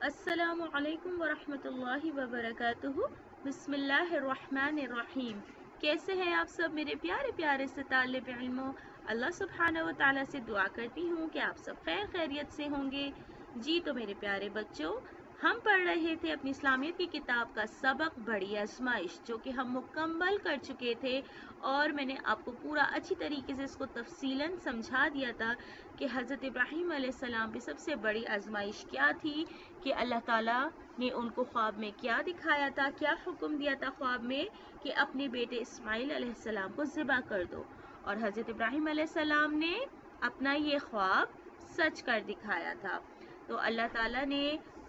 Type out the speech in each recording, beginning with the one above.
अस्सलामु अलैकुम वरहमतुल्लाहि वबरकातुहू। बिस्मिल्लाहिर्रहमानिर्रहीम। कैसे हैं आप सब मेरे प्यारे प्यारे से तालिब इल्मों। अल्लाह सुब्हानहू व तआला से दुआ करती हूँ कि आप सब खैर खैरियत से होंगे। जी तो मेरे प्यारे बच्चों, हम पढ़ रहे थे अपनी इस्लामियत की किताब का सबक बड़ी आजमाइश, जो कि हम मुकम्मल कर चुके थे और मैंने आपको पूरा अच्छी तरीके से इसको तफसीलन समझा दिया था कि हज़रत इब्राहीम अलैहिस्सलाम पे सबसे बड़ी आजमाइश क्या थी, कि अल्लाह ताला ने उनको ख्वाब में क्या दिखाया था, क्या हुक्म दिया था ख्वाब में कि अपने बेटे इस्माइल अलैहिस्सलाम को ज़िबा कर दो। और हज़रत इब्राहीम अलैहिस्सलाम ने अपना ये ख्वाब सच कर दिखाया था। तो अल्लाह ताला ने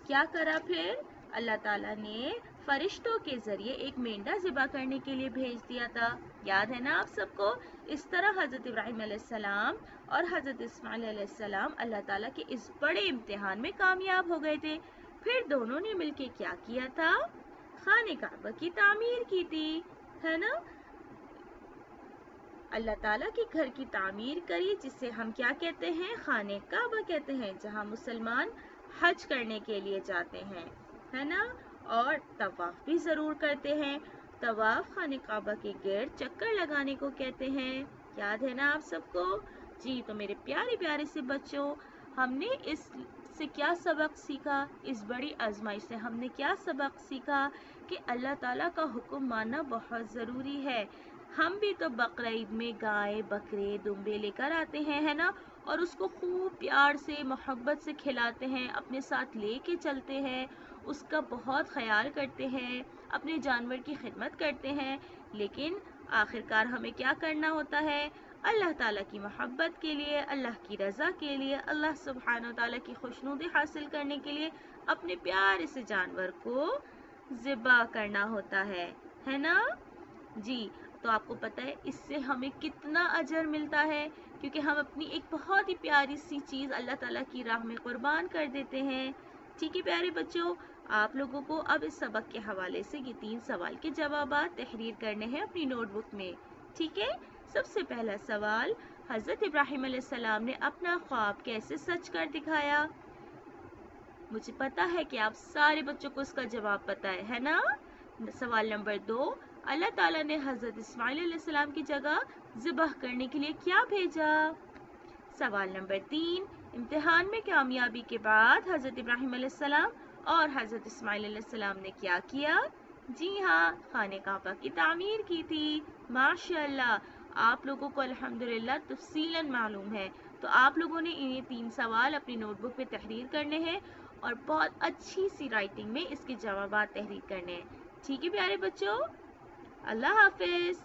क्या करा फिर? अल्लाह ताला ने फरिश्तों के ज़रिए एक मेंढा ज़िबा करने के लिए भेज दिया था। याद है ना आप सबको? इस तरह हज़रत इब्राहीम अलैहिस्सलाम और हज़रत इस्माइल अलैहिस्सलाम अल्लाह ताला के इस बड़े इम्तिहान में कामयाब हो गए थे। फिर दोनों ने मिलके क्या किया था? खाने काबा की तामीर की थी, है ना? अल्लाह ताला के घर की तामीर करी, जिसे हम क्या कहते हैं? खाने काबा कहते हैं, जहाँ मुसलमान हज करने के लिए जाते हैं, है ना? और तवाफ भी ज़रूर करते हैं। तवाफ खाने काबा के गिर्द चक्कर लगाने को कहते हैं। याद है ना आप सबको? जी तो मेरे प्यारे प्यारे से बच्चों, हमने इससे क्या सबक सीखा? इस बड़ी आजमाइश से हमने क्या सबक सीखा? कि अल्लाह ताला का हुक्म मानना बहुत ज़रूरी है। हम भी तो बकरीद में गाय बकरे दुम्बे लेकर आते हैं, है ना? और उसको खूब प्यार से मोहब्बत से खिलाते हैं, अपने साथ लेके चलते हैं, उसका बहुत ख्याल करते हैं, अपने जानवर की खिदमत करते हैं। लेकिन आखिरकार हमें क्या करना होता है? अल्लाह ताला की मोहब्बत के लिए, अल्लाह की रज़ा के लिए, अल्लाह सुब्हानहू ताला की खुशनुदी हासिल करने के लिए अपने प्यारे से जानवर को ज़िबा करना होता है ना? जी तो आपको पता है इससे हमें कितना अजर मिलता है, क्योंकि हम अपनी एक बहुत ही प्यारी सी चीज़ अल्लाह ताला की राह में कुर्बान कर देते हैं। ठीक है प्यारे बच्चों, आप लोगों को अब इस सबक के हवाले से ये 3 सवाल के जवाबात तहरीर करने हैं अपनी नोटबुक में। ठीक है, सबसे पहला सवाल, हज़रत इब्राहीम अलैहिस्सलाम ने अपना ख्वाब कैसे सच कर दिखाया? मुझे पता है कि आप सारे बच्चों को इसका जवाब पता है ना? सवाल नंबर 2, अल्लाह ताला ने हज़रत इस्माइल अलैहिस्सलाम की जगह ज़िबह करने के लिए क्या भेजा? सवाल नंबर 3, इम्तिहान में कामयाबी के बाद हज़रत इब्राहीम अलैहिस्सलाम और हज़रत इस्माइल अलैहिस्सलाम ने क्या किया? जी हाँ, खाने काबा की तामीर की थी। माशाअल्लाह, आप लोगों को अल्हम्दुलिल्लाह तफसीलन मालूम है। तो आप लोगों ने ये 3 सवाल अपनी नोटबुक पे तहरीर करने हैं और बहुत अच्छी सी राइटिंग में इसके जवाबात तहरीर करने हैं। ठीक है प्यारे बच्चों, अल्लाह हाफिज़।